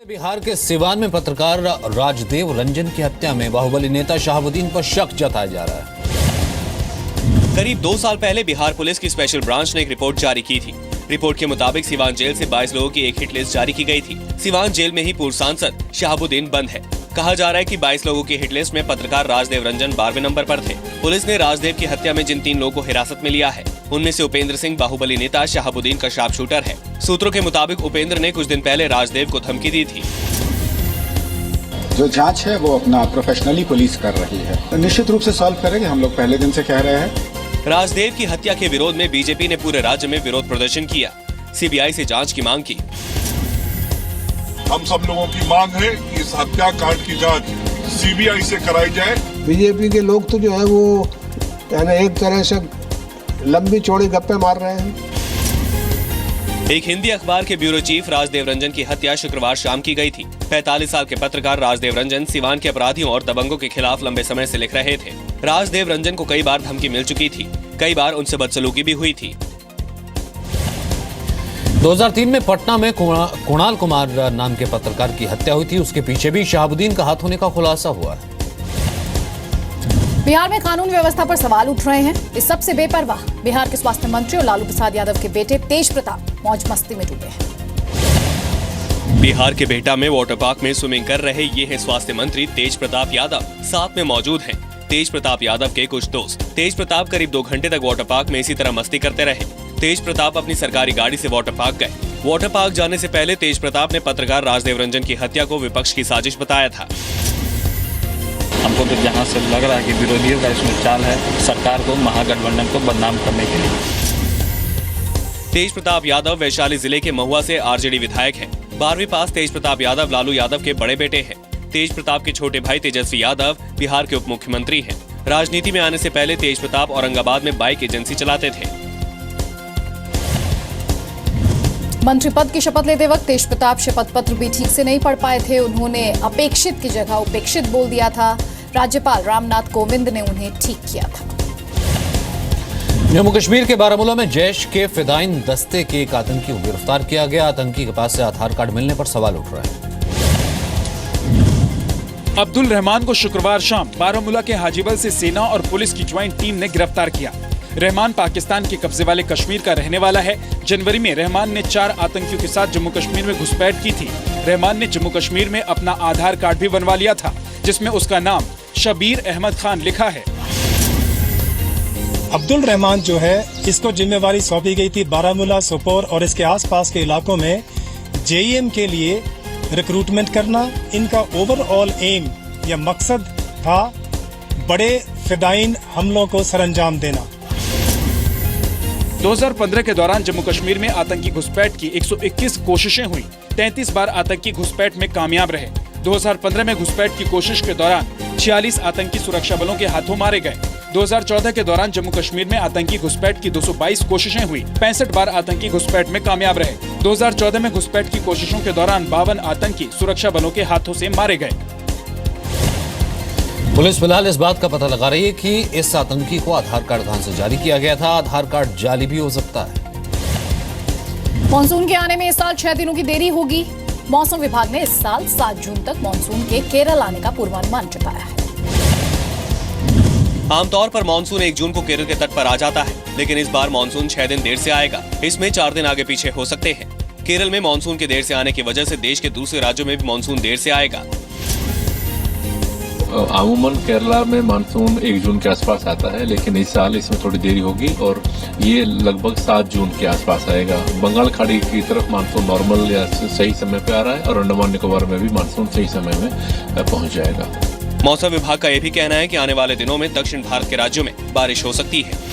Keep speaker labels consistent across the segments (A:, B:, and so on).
A: बिहार के सिवान में पत्रकार राजदेव रंजन की हत्या में बाहुबली नेता शहाबुद्दीन पर शक जताया जा रहा है।
B: करीब 2 साल पहले बिहार पुलिस की स्पेशल ब्रांच ने एक रिपोर्ट जारी की थी। रिपोर्ट के मुताबिक सिवान जेल से 22 लोगों की एक हिट लिस्ट जारी की गई थी। सिवान जेल में ही पूर्व सांसद शहाबुद्दीन बंद है। कहा जा रहा है कि 22 लोगों की हिट लिस्ट में पत्रकार राजदेव रंजन 12वें नंबर पर थे। पुलिस ने राजदेव की हत्या में जिन 3 लोगों को हिरासत में लिया है, उनमें से उपेंद्र सिंह बाहुबली नेता शहाबुद्दीन का शार्प शूटर है। सूत्रों के मुताबिक उपेंद्र ने कुछ दिन पहले राजदेव को धमकी दी थी।
C: जो जांच है वो अपना प्रोफेशनली पुलिस कर रही है, निश्चित रूप से सॉल्व करेंगे। हम लोग पहले दिन से कह रहे हैं।
B: राजदेव की हत्या के विरोध में बीजेपी ने पूरे राज्य में विरोध प्रदर्शन किया, सीबीआई से जांच की मांग की।
D: हम सब लोगों की मांग है कि इस हत्याकांड की जांच सीबीआई से कराई जाए।
E: बीजेपी के लोग तो जो है वो एक तरह से लंबी चौड़ी गप्पे मार रहे हैं।
B: एक हिंदी अखबार के ब्यूरो चीफ राजदेव रंजन की हत्या शुक्रवार शाम की गई थी। 45 साल के पत्रकार राजदेव रंजन सिवान के अपराधियों और दबंगों के खिलाफ लंबे समय से लिख रहे थे। राजदेव रंजन को कई बार धमकी मिल चुकी थी, कई बार उनसे बदसलूकी भी हुई थी।
A: 2003 में पटना में कुणाल कुमार नाम के पत्रकार की हत्या हुई थी। उसके पीछे भी शहाबुद्दीन का हाथ होने का खुलासा हुआ है।
F: बिहार में कानून व्यवस्था पर सवाल उठ रहे हैं। इस सबसे बेपरवाह बिहार के स्वास्थ्य मंत्री और लालू प्रसाद यादव के बेटे तेज प्रताप मौज मस्ती में डूबे हैं।
B: बिहार के बेहटा में वाटर पार्क में स्विमिंग कर रहे ये हैं स्वास्थ्य मंत्री तेज प्रताप यादव। साथ में मौजूद हैं तेज प्रताप यादव के कुछ दोस्त। तेज प्रताप करीब 2 घंटे तक वाटर पार्क में इसी तरह मस्ती करते रहे। तेज प्रताप अपनी सरकारी गाड़ी से वाटर पार्क गए। वाटर पार्क जाने से पहले तेज प्रताप ने पत्रकार राजदेव रंजन की हत्या को विपक्ष की साजिश बताया था।
G: हमको तो जहां से लग रहा है कि विरोधियों का इसमें चाल है, सरकार को, महागठबंधन को बदनाम करने के लिए।
B: तेज प्रताप यादव वैशाली जिले के महुआ से आरजेडी विधायक हैं। 12वीं पास तेज प्रताप यादव लालू यादव के बड़े बेटे हैं। तेज प्रताप के छोटे भाई तेजस्वी यादव बिहार के उप मुख्यमंत्री हैं। राजनीति में आने से पहले तेज प्रताप औरंगाबाद में बाइक एजेंसी चलाते थे।
F: मंत्री पद की शपथ लेते वक्त तेज प्रताप शपथ पत्र भी ठीक से नहीं पढ़ पाए थे। उन्होंने अपेक्षित की जगह उपेक्षित बोल दिया था। राज्यपाल रामनाथ कोविंद ने उन्हें ठीक किया था।
A: जम्मू कश्मीर के बारामूला में जैश के फिदाइन दस्ते के एक आतंकी को गिरफ्तार किया गया। आतंकी के पास से आधार कार्ड मिलने पर सवाल उठ रहा है।
H: अब्दुल रहमान को शुक्रवार शाम बारामूला के हाजीबल से सेना और पुलिस की ज्वाइंट टीम ने गिरफ्तार किया। रहमान पाकिस्तान के कब्जे वाले कश्मीर का रहने वाला है। जनवरी में रहमान ने 4 आतंकियों के साथ जम्मू कश्मीर में घुसपैठ की थी। रहमान ने जम्मू कश्मीर में अपना आधार कार्ड भी बनवा लिया था, जिसमें उसका नाम शबीर अहमद खान लिखा है।
I: अब्दुल रहमान जो है, इसको जिम्मेवारी सौंपी गई थी बारामूला, सोपोर और इसके आसपास के इलाकों में जेईएम के लिए रिक्रूटमेंट करना। इनका ओवरऑल एम या मकसद था बड़े फिदाइन हमलों को सरअंजाम देना।
H: 2015 के दौरान जम्मू कश्मीर में आतंकी घुसपैठ की 121 कोशिशें हुई। 33 बार आतंकी घुसपैठ में कामयाब रहे। 2015 में घुसपैठ की कोशिश के दौरान 46 आतंकी सुरक्षा बलों के हाथों मारे गए। 2014 के दौरान जम्मू कश्मीर में आतंकी घुसपैठ की 222 कोशिशें हुई। 65 बार आतंकी घुसपैठ में कामयाब रहे। 2014 में घुसपैठ की कोशिशों के दौरान 52 आतंकी सुरक्षा बलों के हाथों से मारे गए।
A: पुलिस फिलहाल इस बात का पता लगा रही है कि इस आतंकी को आधार कार्ड कहां से जारी किया गया था। आधार कार्ड जाली भी हो सकता है।
F: मानसून के आने में इस साल 6 दिनों की देरी होगी। मौसम विभाग ने इस साल 7 जून तक मानसून के केरल आने का पूर्वानुमान जताया है।
B: आमतौर पर मानसून 1 जून को केरल के तट पर आ जाता है, लेकिन इस बार मानसून 6 दिन देर से आएगा। इसमें 4 दिन आगे पीछे हो सकते हैं। केरल में मानसून के देर से आने की वजह से देश के दूसरे राज्यों में भी मानसून देर से आएगा।
J: अमूमन केरला में मानसून 1 जून के आसपास आता है, लेकिन इस साल इसमें थोड़ी देरी होगी और ये लगभग 7 जून के आसपास आएगा। बंगाल खाड़ी की तरफ मानसून नॉर्मल या सही समय पे आ रहा है और अंडमान निकोबार में भी मानसून सही समय में पहुंच जाएगा।
B: मौसम विभाग का यह भी कहना है कि आने वाले दिनों में दक्षिण भारत के राज्यों में बारिश हो सकती है।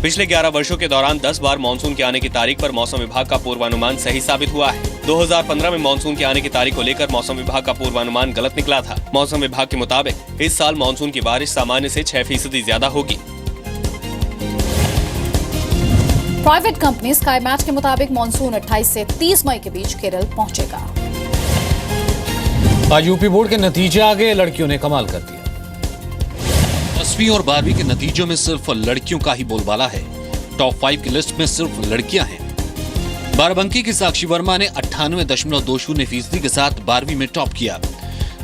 B: पिछले 11 वर्षों के दौरान 10 बार मानसून के आने की तारीख पर मौसम विभाग का पूर्वानुमान सही साबित हुआ है। 2015 में मानसून के आने की तारीख को लेकर मौसम विभाग का पूर्वानुमान गलत निकला था। मौसम विभाग के मुताबिक इस साल मानसून की बारिश सामान्य से 6% ज्यादा होगी।
F: प्राइवेट कंपनी स्काई मैच के मुताबिक मानसून 28 से 30 मई के बीच केरल पहुंचेगा।
A: आज यूपी बोर्ड के नतीजे आ गए। लड़कियों ने कमाल कर दिया।
K: 10वीं और 12वीं के नतीजों में सिर्फ लड़कियों का ही बोलबाला है। टॉप 5 की लिस्ट में सिर्फ लड़कियां हैं। बाराबंकी की साक्षी वर्मा ने 98.20% के साथ 12वीं में टॉप किया।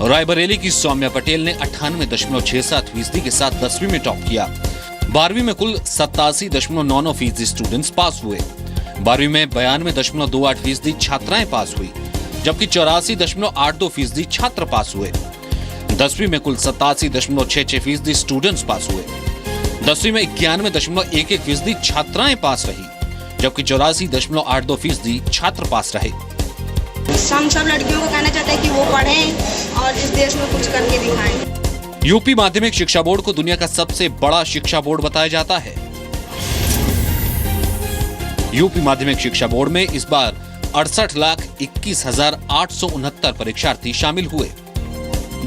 K: रायबरेली की सौम्या पटेल ने 98.67% के साथ 10वीं में टॉप किया। 12वीं में कुल 87.99% स्टूडेंट्स पास हुए। 12वीं में 92.28% छात्राएं पास हुई, जबकि 84.82% छात्र पास हुए। 10वीं में कुल 87.66% स्टूडेंट्स पास हुए। 10वीं में 91.11% छात्राएं पास रही, जबकि 84.82% छात्र पास रहे।
L: हम सब लड़कियों को कहना चाहते हैं कि वो पढ़ें और इस देश में कुछ करके दिखाएं।
K: यूपी माध्यमिक शिक्षा बोर्ड को दुनिया का सबसे बड़ा शिक्षा बोर्ड बताया जाता है। यूपी माध्यमिक शिक्षा बोर्ड में इस बार 68,21,869 परीक्षार्थी शामिल हुए।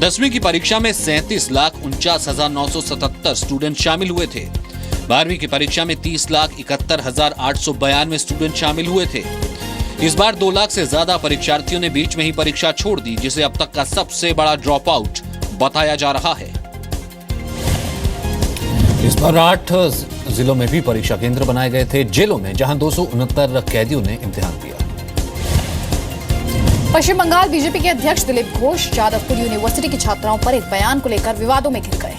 K: 10वीं की परीक्षा में 37,49,977 स्टूडेंट शामिल हुए थे। 12वीं की परीक्षा में 30,71,892 स्टूडेंट शामिल हुए थे। इस बार 2 लाख से ज्यादा परीक्षार्थियों ने बीच में ही परीक्षा छोड़ दी, जिसे अब तक का सबसे बड़ा ड्रॉप आउट बताया जा रहा है।
A: इस बार 8 जिलों में भी परीक्षा केंद्र बनाए गए थे, जेलों में, जहां 269 कैदियों ने इम्तिहान दिया।
F: पश्चिम बंगाल बीजेपी के अध्यक्ष दिलीप घोष जादवपुर यूनिवर्सिटी की छात्राओं पर एक बयान को लेकर विवादों में घिर गए हैं।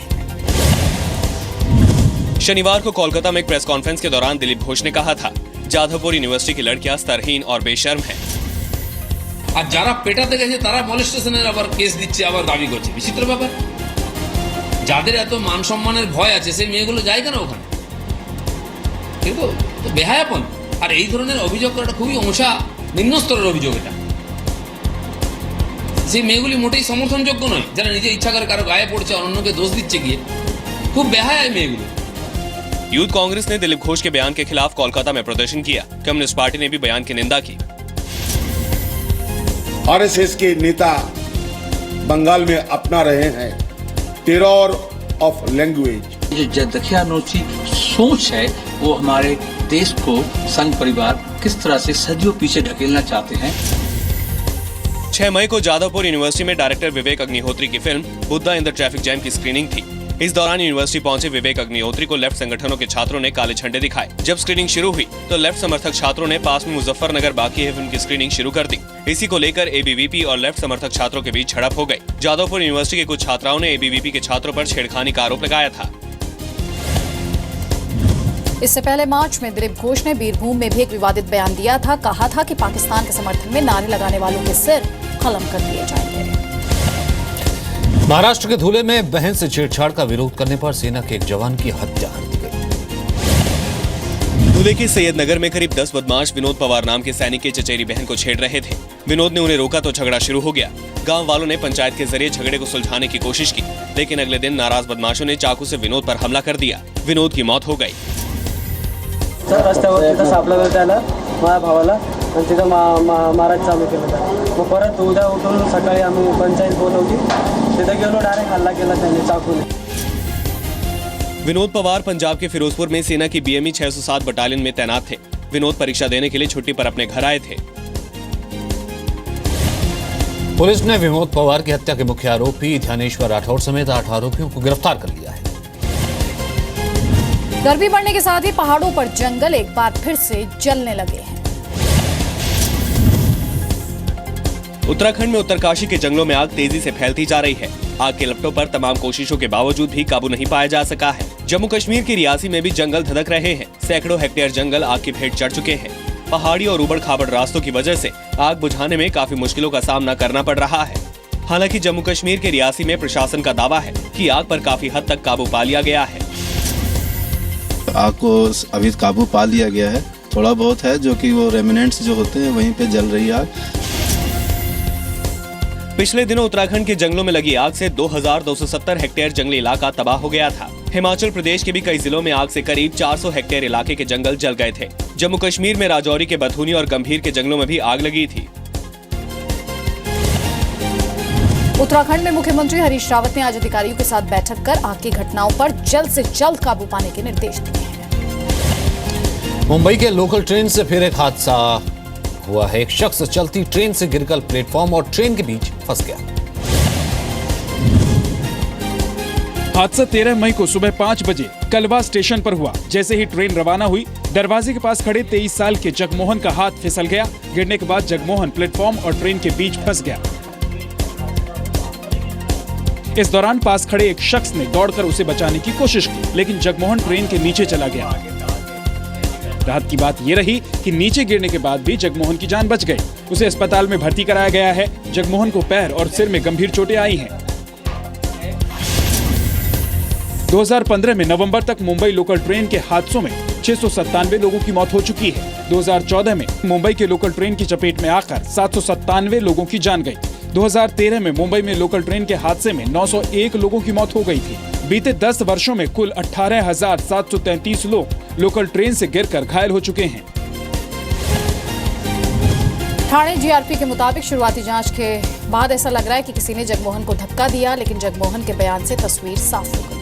B: शनिवार को कोलकाता में एक प्रेस कॉन्फ्रेंस के दौरान दिलीप घोष ने कहा था, जादवपुर यूनिवर्सिटी की लड़कियां स्तरहीन और बेशर्म हैं।
M: আর যারা পেটাতে গেছে তারা মলেস্টেশনের আবার কেস দিচ্ছে, আবার দাবি করছে। বিচিত্র ব্যাপার। যাদের এত মান সম্মানের ভয় আছে সেই মেয়েগুলো যায় কেন ওখানে? ঠিক তো বেহায়াপন। আর এই ধরনের অভিযোগ করাটা খুবই অংশা নিম্ন স্তরের অভিযোগ। এটা সেই মেয়েগুলি মোটেই সমর্থনযোগ্য নয়, যারা নিজে ইচ্ছা করে কারো গায়ে পড়ছে, অন্যকে দোষ দিচ্ছে গিয়ে। খুব বেহায়া মেয়েগুলো।
B: यूथ कांग्रेस ने दिलीप घोष के बयान के खिलाफ कोलकाता में प्रदर्शन किया। कम्युनिस्ट पार्टी ने भी बयान की निंदा की।
N: आरएसएस के नेता बंगाल में अपना रहे हैं टेरर ऑफ लैंग्वेज।
O: जो जदखियानोची सोच है वो हमारे देश को संघ परिवार किस तरह से सदियों पीछे ढकेलना चाहते हैं।
B: 6 मई को जादवपुर यूनिवर्सिटी में डायरेक्टर विवेक अग्निहोत्री की film Buddha in the traffic jam की स्क्रीनिंग थी। इस दौरान यूनिवर्सिटी पहुंचे विवेक अग्निहोत्री को लेफ्ट संगठनों के छात्रों ने काले झंडे दिखाए। जब स्क्रीनिंग शुरू हुई तो लेफ्ट समर्थक छात्रों ने पास में मुजफ्फरनगर बाकी है फिल्म की स्क्रीनिंग शुरू कर दी। इसी को लेकर एबीवीपी और लेफ्ट समर्थक छात्रों के बीच झड़प हो गई। जादवपुर यूनिवर्सिटी के कुछ छात्राओं ने एबीवीपी के छात्रों पर छेड़खानी का आरोप लगाया था।
F: इससे पहले मार्च में दिलीप घोष ने बीरभूम में भी एक विवादित बयान दिया था। कहा था कि पाकिस्तान के समर्थन में नारे लगाने वालों के सिर कलम कर दिए जाएंगे।
A: महाराष्ट्र के धुले में बहन से छेड़छाड़ का विरोध करने पर सेना के एक जवान की हत्या कर दी गई।
B: धुले के सैयदनगर में करीब 10 बदमाश विनोद पवार नाम के सैनिक की चचेरी बहन को छेड़ रहे थे। विनोद ने उन्हें रोका तो झगड़ा शुरू हो गया। गांव वालों ने पंचायत के जरिए झगड़े को सुलझाने की कोशिश की, लेकिन अगले दिन नाराज बदमाशों ने चाकू से विनोद पर हमला कर दिया। विनोद की मौत हो गई।
P: रस्त्यावर तिथं सापडलं होतं त्याला, माझ्या भावाला, आणि तिथं मारायचं चालू केलं होतं। मग परत उद्या उठून सकाळी आम्ही पंचायत बोलवली, तिथं गेलो, डायरेक्ट हल्ला केला त्यांनी चाकूने।
B: विनोद पवार पंजाब के फिरोजपुर में सेना की बीएमई 607 बटालियन में तैनात थे। विनोद परीक्षा देने के लिए छुट्टी पर अपने घर आए थे।
A: पुलिस ने विनोद पवार की हत्या के मुख्य आरोपी ध्यानेश्वर राठौर समेत 8 आरोपियों को गिरफ्तार कर लिया है।
F: गर्मी बढ़ने के साथ ही पहाड़ों पर जंगल एक बार फिर से जलने लगे हैं।
B: उत्तराखंड में उत्तरकाशी के जंगलों में आग तेजी से फैलती जा रही है। आग के लपटों पर तमाम कोशिशों के बावजूद भी काबू नहीं पाया जा सका है। जम्मू कश्मीर के रियासी में भी जंगल धधक रहे हैं। सैकड़ों हेक्टेयर जंगल आग की भेंट चढ़ चुके हैं। पहाड़ी और उबड़ खाबड़ रास्तों की वजह से आग बुझाने में काफी मुश्किलों का सामना करना पड़ रहा है। हालांकि जम्मू कश्मीर के रियासी में प्रशासन का दावा है कि आग पर काफी हद तक काबू पा लिया गया है।
Q: आग को अभी काबू पा लिया गया है। थोड़ा बहुत है जो कि वो रेमिनेंट्स जो होते हैं वहीं पे जल रही आग।
B: पिछले दिनों उत्तराखंड के जंगलों में लगी आग से 2270 हेक्टेयर जंगली इलाका तबाह हो गया था। हिमाचल प्रदेश के भी कई जिलों में आग से करीब 400 हेक्टेयर इलाके के जंगल जल गए थे। जम्मू कश्मीर में राजौरी के बथूनी और गंभीर के जंगलों में भी आग लगी थी।
F: उत्तराखंड में मुख्यमंत्री हरीश रावत ने आज अधिकारियों के साथ बैठक कर आग की घटनाओं पर जल्द से जल्द काबू पाने के निर्देश दिए हैं।
A: मुंबई के लोकल ट्रेन से फिर एक हादसा हुआ है। एक शख्स चलती ट्रेन से गिरकर प्लेटफॉर्म और ट्रेन के बीच फंस गया।
H: हादसा 13 मई को सुबह 5 बजे कलवा स्टेशन पर हुआ। जैसे ही ट्रेन रवाना हुई, दरवाजे के पास खड़े 23 साल के जगमोहन का हाथ फिसल गया। गिरने के बाद जगमोहन प्लेटफॉर्म और ट्रेन के बीच फंस गया। इस दौरान पास खड़े एक शख्स ने दौड़कर उसे बचाने की कोशिश की, लेकिन जगमोहन ट्रेन के नीचे चला गया। राहत की बात यह रही कि नीचे गिरने के बाद भी जगमोहन की जान बच गई। उसे अस्पताल में भर्ती कराया गया है। जगमोहन को पैर और सिर में गंभीर चोटें आई हैं। 2015 में नवंबर तक मुंबई लोकल ट्रेन के हादसों में 697 लोगों की मौत हो चुकी है। 2014 में मुंबई के लोकल ट्रेन की चपेट में आकर 797 लोगों की जान गई। 2013 में मुंबई में लोकल ट्रेन के हादसे में 901 लोगों की मौत हो गई थी। बीते 10 वर्षों में कुल 18,733 लोग लोकल ट्रेन से गिरकर घायल हो चुके हैं।
F: ठाणे जीआरपी के मुताबिक शुरुआती जांच के बाद ऐसा लग रहा है कि किसी ने जगमोहन को धक्का दिया, लेकिन जगमोहन के बयान से तस्वीर साफ हो गई।